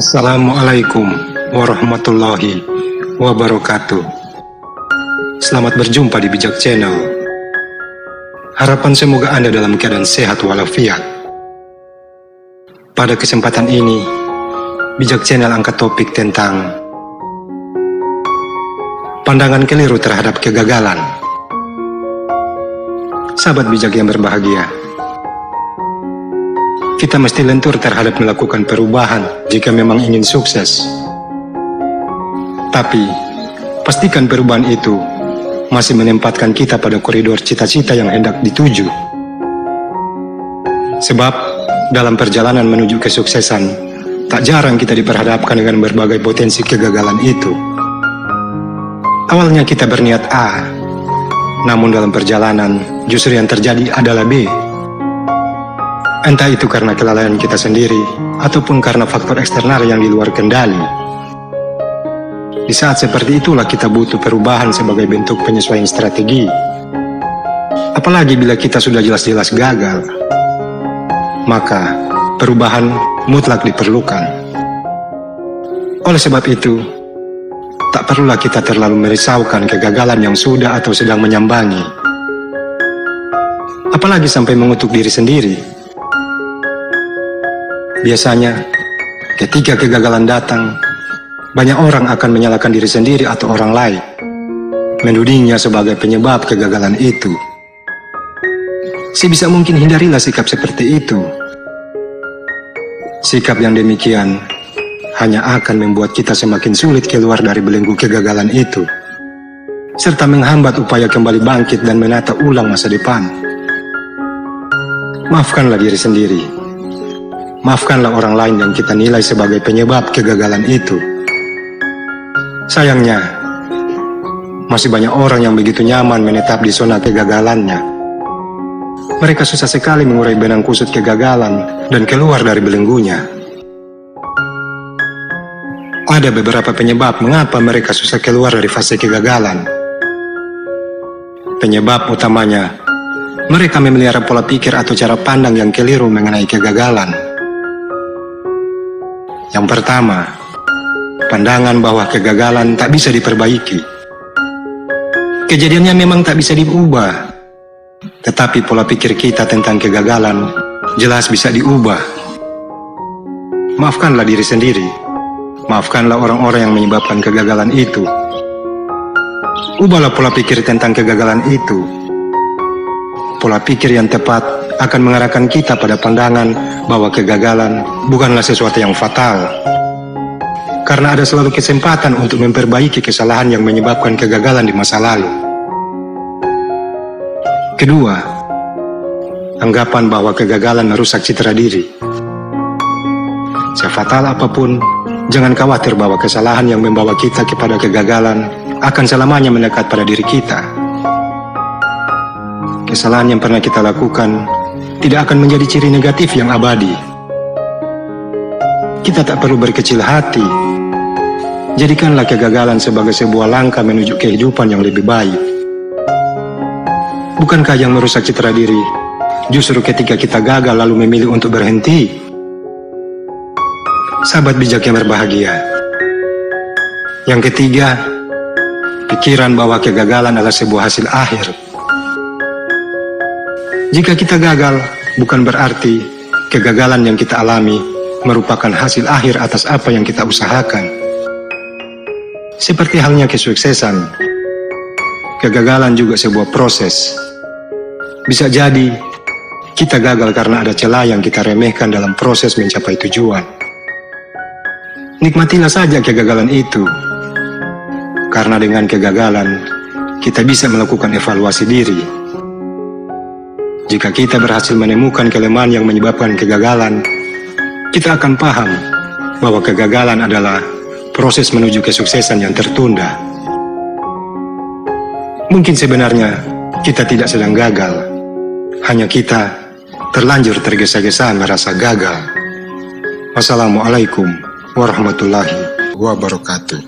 Assalamualaikum warahmatullahi wabarakatuh. Selamat berjumpa di Bijak Channel. Harapan semoga Anda dalam keadaan sehat walafiat. Pada kesempatan ini, Bijak Channel angkat topik tentang pandangan keliru terhadap kegagalan. Sahabat bijak yang berbahagia, kita mesti lentur terhadap melakukan perubahan jika memang ingin sukses. Tapi, pastikan perubahan itu masih menempatkan kita pada koridor cita-cita yang hendak dituju. Sebab, dalam perjalanan menuju kesuksesan, tak jarang kita diperhadapkan dengan berbagai potensi kegagalan itu. Awalnya kita berniat A, namun dalam perjalanan justru yang terjadi adalah B. Entah itu karena kelalaian kita sendiri, ataupun karena faktor eksternal yang di luar kendali. Di saat seperti itulah kita butuh perubahan sebagai bentuk penyesuaian strategi. Apalagi bila kita sudah jelas-jelas gagal, maka perubahan mutlak diperlukan. Oleh sebab itu, tak perlulah kita terlalu merisaukan kegagalan yang sudah atau sedang menyambangi. Apalagi sampai mengutuk diri sendiri. Biasanya, ketika kegagalan datang, banyak orang akan menyalahkan diri sendiri atau orang lain, menudingnya sebagai penyebab kegagalan itu. Sebisa mungkin hindarilah sikap seperti itu. Sikap yang demikian hanya akan membuat kita semakin sulit keluar dari belenggu kegagalan itu, serta menghambat upaya kembali bangkit dan menata ulang masa depan. Maafkanlah diri sendiri. Maafkanlah orang lain yang kita nilai sebagai penyebab kegagalan itu. Sayangnya, masih banyak orang yang begitu nyaman menetap di zona kegagalannya. Mereka susah sekali mengurai benang kusut kegagalan dan keluar dari belenggunya. Ada beberapa penyebab mengapa mereka susah keluar dari fase kegagalan. Penyebab utamanya, mereka memelihara pola pikir atau cara pandang yang keliru mengenai kegagalan. Yang pertama, pandangan bahwa kegagalan tak bisa diperbaiki. Kejadiannya memang tak bisa diubah, tetapi pola pikir kita tentang kegagalan jelas bisa diubah. Maafkanlah diri sendiri. Maafkanlah orang-orang yang menyebabkan kegagalan itu. Ubahlah pola pikir tentang kegagalan itu. Pola pikir yang tepat akan mengarahkan kita pada pandangan bahwa kegagalan bukanlah sesuatu yang fatal. Karena ada selalu kesempatan untuk memperbaiki kesalahan yang menyebabkan kegagalan di masa lalu. Kedua, anggapan bahwa kegagalan merusak citra diri. Sefatal apapun, jangan khawatir bahwa kesalahan yang membawa kita kepada kegagalan akan selamanya mendekat pada diri kita. Kesalahan yang pernah kita lakukan tidak akan menjadi ciri negatif yang abadi. Kita tak perlu berkecil hati. Jadikanlah kegagalan sebagai sebuah langkah menuju kehidupan yang lebih baik. Bukankah yang merusak citra diri justru ketika kita gagal lalu memilih untuk berhenti? Sahabat bijak yang berbahagia. Yang ketiga, pikiran bahwa kegagalan adalah sebuah hasil akhir. Jika kita gagal, bukan berarti kegagalan yang kita alami merupakan hasil akhir atas apa yang kita usahakan. Seperti halnya kesuksesan, kegagalan juga sebuah proses. Bisa jadi, kita gagal karena ada celah yang kita remehkan dalam proses mencapai tujuan. Nikmatilah saja kegagalan itu, karena dengan kegagalan, kita bisa melakukan evaluasi diri. Jika kita berhasil menemukan kelemahan yang menyebabkan kegagalan, kita akan paham bahwa kegagalan adalah proses menuju kesuksesan yang tertunda. Mungkin sebenarnya kita tidak sedang gagal, hanya kita terlanjur tergesa-gesa merasa gagal. Wassalamualaikum warahmatullahi wabarakatuh.